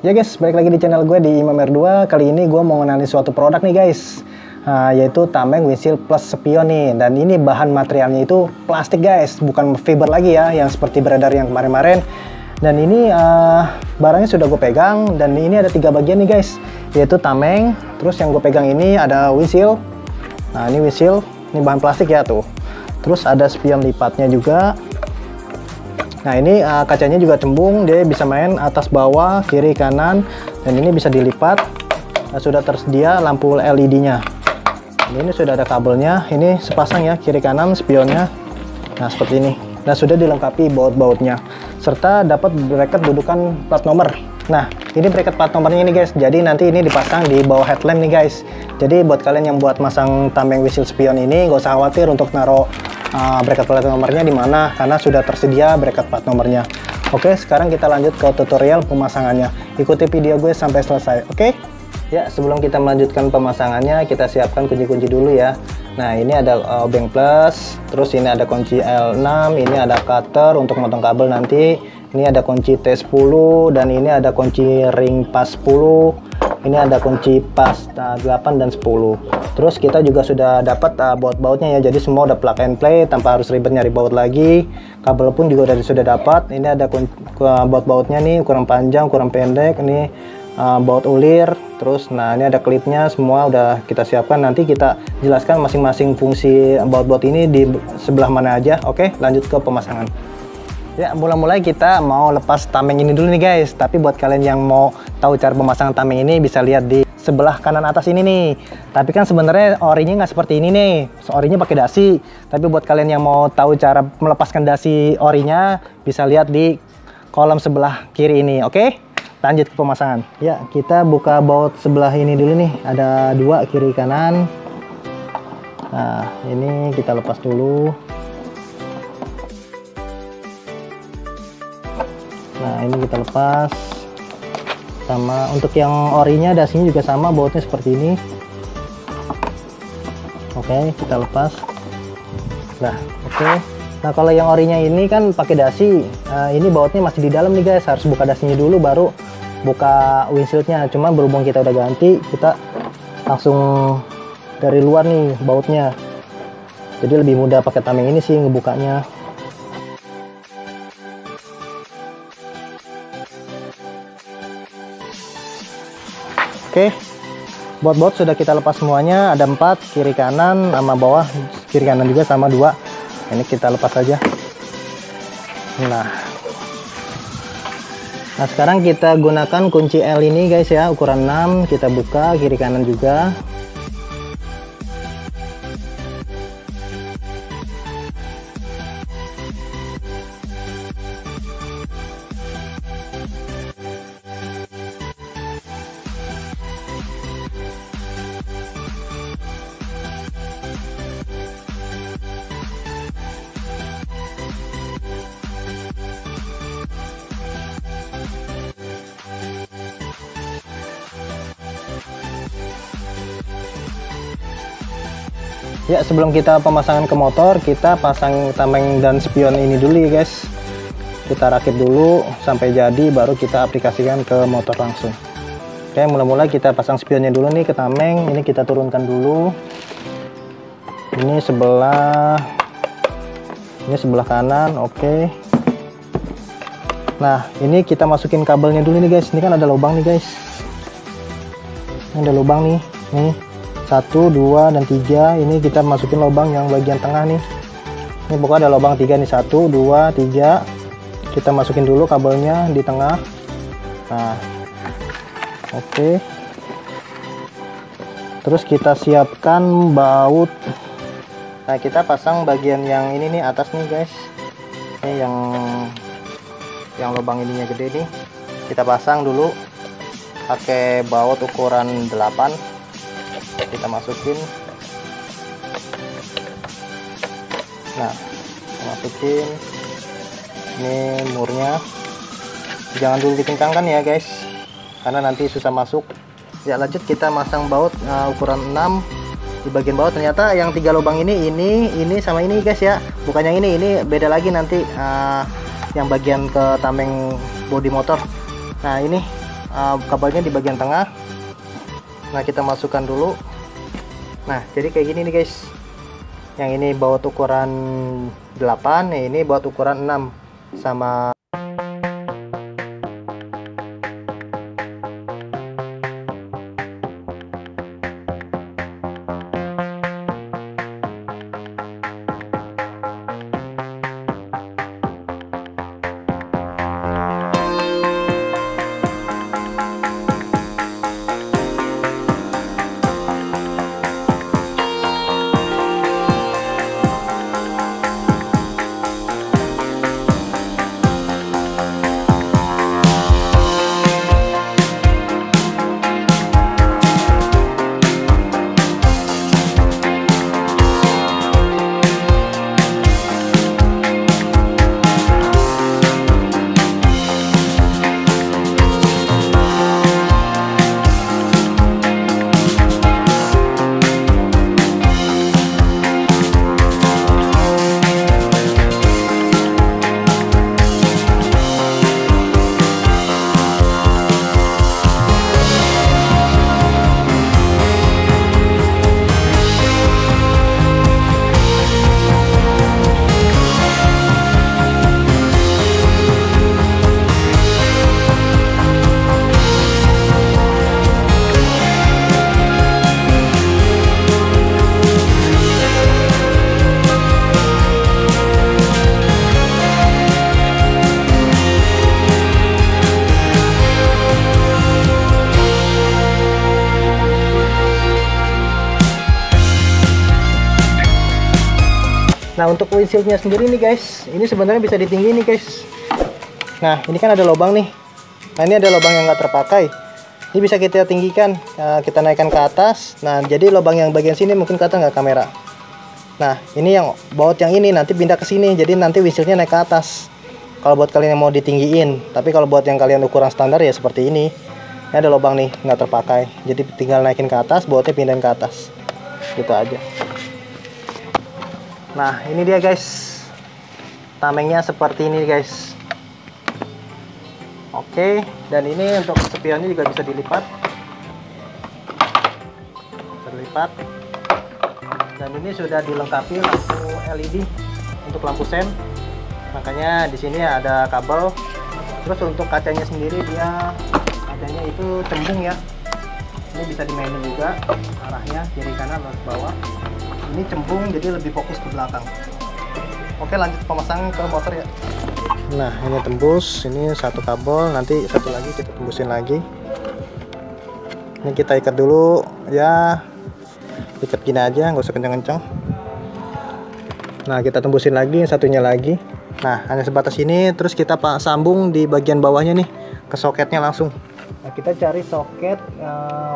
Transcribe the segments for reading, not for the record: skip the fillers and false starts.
Ya guys, balik lagi di channel gue di Imam R2. Kali ini gue mau ngenalin suatu produk nih guys, yaitu tameng windshield plus spion nih. Dan ini bahan materialnya itu plastik guys, bukan fiber lagi ya, yang seperti beredar yang kemarin-kemarin. Dan ini barangnya sudah gue pegang, dan ini ada 3 bagian nih guys, yaitu tameng. Terus yang gue pegang ini ada windshield. Nah ini windshield, ini bahan plastik ya tuh. Terus ada spion lipatnya juga. Nah ini kacanya juga cembung, dia bisa main atas bawah, kiri kanan, dan ini bisa dilipat. Sudah tersedia lampu LED-nya. Ini sudah ada kabelnya, ini sepasang ya, kiri kanan spionnya. Nah seperti ini. Dan sudah dilengkapi baut-bautnya, serta dapat bracket dudukan plat nomor. Nah ini bracket plat nomornya ini guys, jadi nanti ini dipasang di bawah headlamp nih guys. Jadi buat kalian yang buat masang tameng windshield spion ini, gak usah khawatir untuk naruh bracket plat nomornya di mana, karena sudah tersedia bracket plat nomornya. Oke, sekarang kita lanjut ke tutorial pemasangannya. Ikuti video gue sampai selesai, oke? Ya, sebelum kita melanjutkan pemasangannya, kita siapkan kunci-kunci dulu ya. Nah, ini ada obeng plus, terus ini ada kunci L6, ini ada cutter untuk motong kabel nanti. Ini ada kunci T10, dan ini ada kunci ring pas 10. Ini ada kunci pas 8 dan 10. Terus kita juga sudah dapat baut-bautnya ya, jadi semua udah plug and play tanpa harus ribet nyari baut lagi. Kabel pun juga sudah dapat. Ini ada baut-bautnya nih, ukuran panjang, ukuran pendek. Ini baut ulir. Terus nah ini ada klipnya, semua udah kita siapkan. Nanti kita jelaskan masing-masing fungsi baut-baut ini di sebelah mana aja. Oke, lanjut ke pemasangan. Ya, mulai-mulai kita mau lepas tameng ini dulu nih guys. Tapi buat kalian yang mau tahu cara pemasangan tameng ini, bisa lihat di sebelah kanan atas ini nih. Tapi kan sebenarnya orinya nggak seperti ini nih. Orinya pakai dasi. Tapi buat kalian yang mau tahu cara melepaskan dasi orinya, bisa lihat di kolom sebelah kiri ini. Oke, lanjut ke pemasangan. Ya, kita buka baut sebelah ini dulu nih. Ada 2 kiri kanan. Nah, ini kita lepas dulu. Nah ini kita lepas. Sama untuk yang orinya, dasinya juga sama, bautnya seperti ini. Oke, kita lepas. Nah oke. Nah kalau yang orinya ini kan pakai dasi, ini bautnya masih di dalam nih guys, harus buka dasinya dulu baru buka windshieldnya. Cuma berhubung kita udah ganti, kita langsung dari luar nih bautnya, jadi lebih mudah pakai tameng ini sih ngebukanya. Oke, baut-baut sudah kita lepas semuanya, ada 4, kiri kanan sama bawah, kiri kanan juga sama 2. Ini kita lepas aja. Nah sekarang kita gunakan kunci L ini guys ya, ukuran 6, kita buka kiri kanan juga. Ya, sebelum kita pemasangan ke motor, kita pasang tameng dan spion ini dulu ya guys. Kita rakit dulu sampai jadi, baru kita aplikasikan ke motor langsung. Oke, mulai-mulai kita pasang spionnya dulu nih ke tameng. Ini kita turunkan dulu. Ini sebelah kanan. Oke. Nah ini kita masukin kabelnya dulu nih guys. Ini kan ada lubang nih guys. Ini ada lubang nih. Nih 1, 2, dan 3. Ini kita masukin lubang yang bagian tengah nih. Ini pokoknya ada lubang 3 nih, 1, 2, 3. Kita masukin dulu kabelnya di tengah. Nah oke. Terus kita siapkan baut. Nah kita pasang bagian yang ini nih, atas nih guys. Ini yang lubang ininya gede nih. Kita pasang dulu pakai baut ukuran 8. Kita masukin. Nah masukin. Ini murnya jangan dulu dikencangkan ya guys, karena nanti susah masuk. Ya lanjut kita masang baut ukuran 6 di bagian bawah. Ternyata yang 3 lubang ini sama ini guys ya, bukan yang ini beda lagi nanti yang bagian ke tameng bodi motor. Nah ini kabelnya di bagian tengah. Nah, kita masukkan dulu. Nah, jadi kayak gini nih guys. Yang ini baut ukuran 8, ini baut ukuran 6 sama. Nah, untuk windshieldnya sendiri nih guys, ini sebenarnya bisa ditinggi nih guys. Nah, ini kan ada lubang nih. Nah, ini ada lubang yang nggak terpakai. Ini bisa kita tinggikan, kita naikkan ke atas. Nah, jadi lubang yang bagian sini mungkin kelihatan nggak kamera. Nah, ini yang baut yang ini nanti pindah ke sini, jadi nanti windshieldnya naik ke atas. Kalau buat kalian yang mau ditinggiin, tapi kalau buat yang kalian ukuran standar ya seperti ini. Ini ada lubang nih, nggak terpakai. Jadi tinggal naikin ke atas, bautnya pindahin ke atas. Gitu aja. Nah, ini dia guys, tamengnya seperti ini guys. Oke, dan ini untuk spionnya juga bisa dilipat, terlipat. Dan ini sudah dilengkapi lampu LED untuk lampu sen. Makanya di sini ada kabel. Terus untuk kacanya sendiri kacanya itu cembung ya. Ini bisa dimainin juga arahnya kiri kanan atau bawah. Ini cembung jadi lebih fokus ke belakang. Oke, lanjut pemasangan ke motor ya. Nah, ini tembus, ini satu kabel, nanti satu lagi kita tembusin lagi. Ini kita ikat dulu ya, ikat gini aja, nggak usah kencang-kencang. Nah, kita tembusin lagi, satunya lagi. Nah, hanya sebatas ini, terus kita sambung di bagian bawahnya nih ke soketnya langsung. Nah, kita cari soket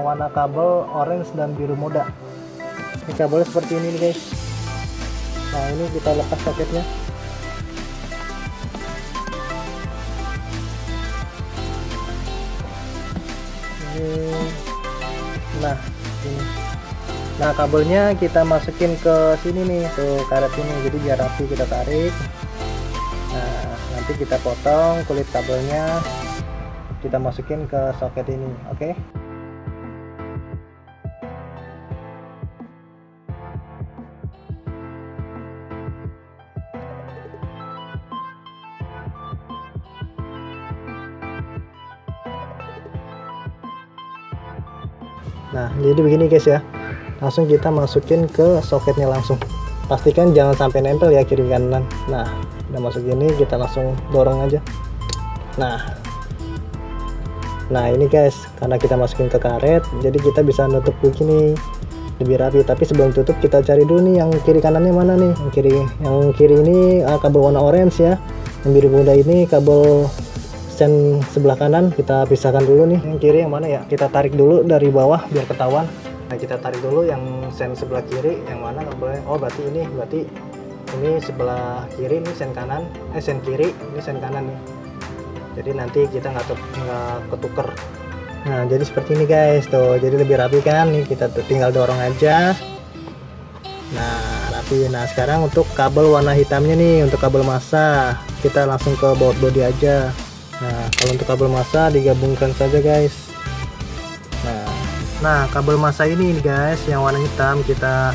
warna kabel orange dan biru muda. Ini kabelnya seperti ini nih guys. Nah, ini kita lepas soketnya. Nah, ini. Nah, kabelnya kita masukin ke sini nih, tuh karet ini. Jadi biar rapi kita tarik. Nah, nanti kita potong kulit kabelnya, kita masukin ke soket ini, oke? Nah, jadi begini guys ya, langsung kita masukin ke soketnya langsung. Pastikan jangan sampai nempel ya kiri kanan. Nah, udah masuk gini, kita langsung dorong aja. Nah ini guys, karena kita masukin ke karet, jadi kita bisa nutup begini lebih rapi. Tapi sebelum tutup kita cari dulu nih yang kiri kanannya mana nih. Yang kiri ini kabel warna orange ya, yang biru muda ini kabel sen sebelah kanan. Kita pisahkan dulu nih, yang kiri yang mana ya, kita tarik dulu dari bawah biar ketahuan. Nah, kita tarik dulu yang sen sebelah kiri yang mana kabelnya. Oh, berarti ini sebelah kiri, ini sen kanan, sen kiri, ini sen kanan nih. Jadi nanti kita nggak ketuker. Nah, jadi seperti ini guys, tuh jadi lebih rapi kan. Nih kita tinggal dorong aja. Nah, rapi. Nah, sekarang untuk kabel warna hitamnya nih, untuk kabel massa kita langsung ke baut bodi aja. Nah, kalau untuk kabel massa digabungkan saja guys. Nah kabel massa ini guys yang warna hitam kita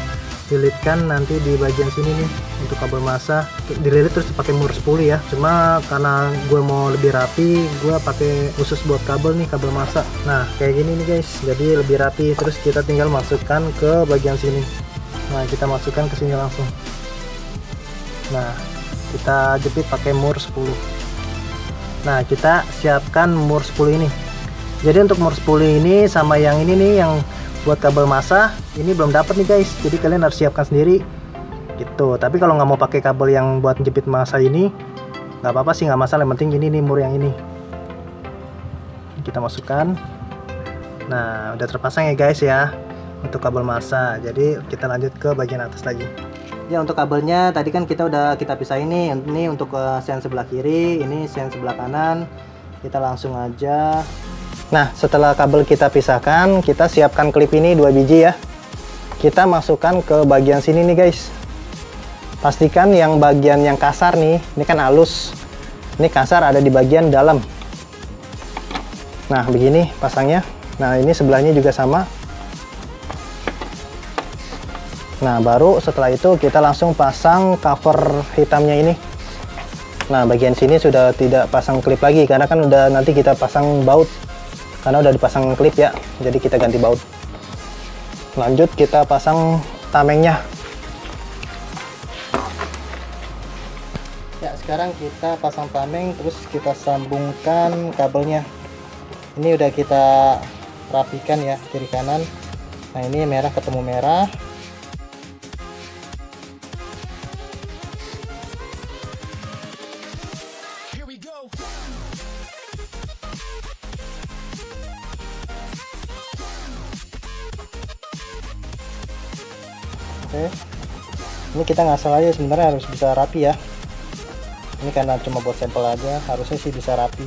lilitkan nanti di bagian sini nih. Untuk kabel massa dililit terus pakai mur 10 ya, cuma karena gue mau lebih rapi gue pakai khusus buat kabel nih, kabel massa. Nah kayak gini nih guys, jadi lebih rapi. Terus kita tinggal masukkan ke bagian sini. Nah kita masukkan ke sini langsung. Nah kita jepit pakai mur 10. Nah kita siapkan mur 10 ini. Jadi untuk mur 10 ini sama yang ini nih, yang buat kabel massa ini belum dapat nih guys, jadi kalian harus siapkan sendiri gitu. Tapi kalau nggak mau pakai kabel yang buat jepit massa ini nggak apa-apa sih, nggak masalah, yang penting ini nih mur yang ini kita masukkan. Nah udah terpasang ya guys ya untuk kabel massa. Jadi kita lanjut ke bagian atas lagi ya. Untuk kabelnya tadi kan kita udah pisahin nih, ini untuk sen sebelah kiri, ini sen sebelah kanan. Kita langsung aja. Nah setelah kabel kita pisahkan, kita siapkan klip ini 2 biji ya. Kita masukkan ke bagian sini nih guys. Pastikan yang bagian yang kasar nih, ini kan halus, ini kasar ada di bagian dalam. Nah begini pasangnya. Nah ini sebelahnya juga sama. Nah baru setelah itu kita langsung pasang cover hitamnya ini. Nah bagian sini sudah tidak pasang klip lagi karena kan udah nanti kita pasang baut, karena udah dipasang klip ya, jadi kita ganti baut. Lanjut kita pasang tamengnya ya. Sekarang kita pasang tameng, terus kita sambungkan kabelnya. Ini udah kita rapikan ya kiri kanan. Nah ini merah ketemu merah. Oke, ini kita ngasal aja, sebenarnya harus bisa rapi ya. Ini karena cuma buat sampel aja, harusnya sih bisa rapi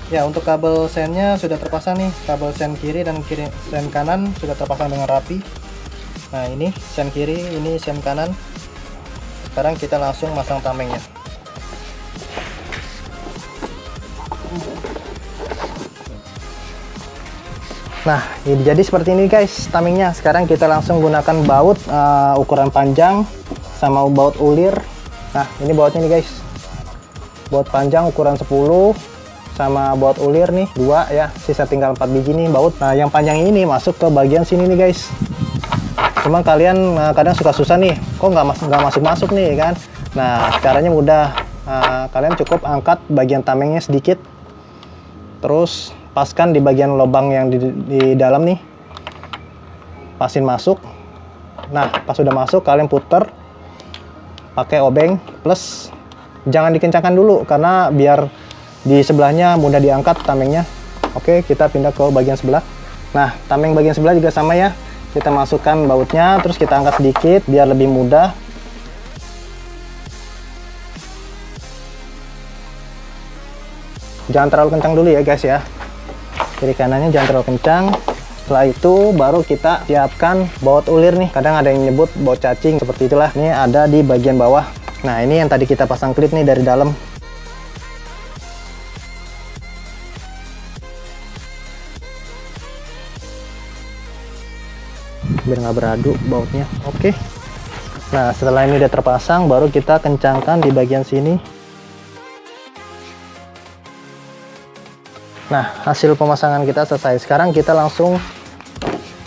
ya. Untuk kabel sennya sudah terpasang nih, kabel sen kiri dan sen kanan sudah terpasang dengan rapi. Nah ini sen kiri, ini sen kanan. Sekarang kita langsung masang tamengnya. Nah ini jadi seperti ini guys tamengnya. Sekarang kita langsung gunakan baut ukuran panjang sama baut ulir. Nah ini bautnya nih guys, baut panjang ukuran 10 sama baut ulir nih 2 ya, sisa tinggal 4 biji nih baut. Nah yang panjang ini masuk ke bagian sini nih guys. Cuma kalian kadang suka susah nih, kok nggak masuk nih kan. Nah caranya mudah, kalian cukup angkat bagian tamengnya sedikit, terus paskan di bagian lubang yang di dalam nih, pasin masuk. Nah pas sudah masuk kalian puter pakai obeng, plus jangan dikencangkan dulu karena biar di sebelahnya mudah diangkat tamengnya. Oke kita pindah ke bagian sebelah. Nah tameng bagian sebelah juga sama ya, kita masukkan bautnya terus kita angkat sedikit biar lebih mudah. Jangan terlalu kencang dulu ya guys ya, kiri kanannya jangan terlalu kencang. Setelah itu baru kita siapkan baut ulir nih, kadang ada yang nyebut baut cacing, seperti itulah. Ini ada di bagian bawah. Nah ini yang tadi kita pasang klip nih dari dalam. Biar nggak beradu bautnya. Oke. Nah setelah ini udah terpasang baru kita kencangkan di bagian sini. Nah hasil pemasangan kita selesai. Sekarang kita langsung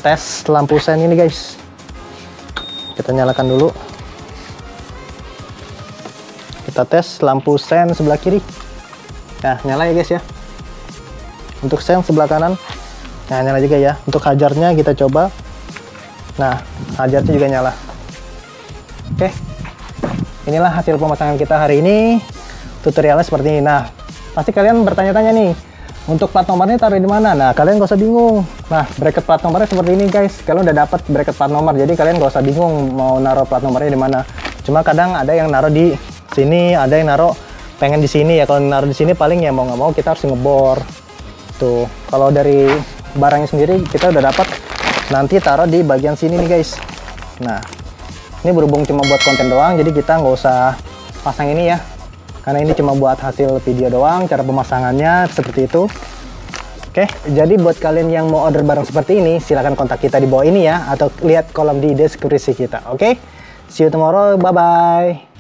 tes lampu sen ini guys. Kita nyalakan dulu. Kita tes lampu sen sebelah kiri. Nah nyala ya guys ya. Untuk sen sebelah kanan, nah nyala juga ya. Untuk hajarnya kita coba. Nah hajarnya juga nyala. Oke, inilah hasil pemasangan kita hari ini. Tutorialnya seperti ini. Nah pasti kalian bertanya-tanya nih, untuk plat nomornya taruh di mana? Nah kalian gak usah bingung. Nah bracket plat nomornya seperti ini guys. Kalian udah dapat bracket plat nomor, jadi kalian gak usah bingung mau naruh plat nomornya di mana. Cuma kadang ada yang naruh di sini, ada yang naruh pengen di sini ya. Kalau naruh di sini paling ya mau nggak mau kita harus ngebor. Tuh kalau dari barangnya sendiri kita udah dapat, nanti taruh di bagian sini nih guys. Nah ini berhubung cuma buat konten doang, jadi kita nggak usah pasang ini ya, karena ini cuma buat hasil video doang. Cara pemasangannya seperti itu. Oke, jadi buat kalian yang mau order barang seperti ini, silahkan kontak kita di bawah ini ya, atau lihat kolom di deskripsi kita. Oke, see you tomorrow, bye bye.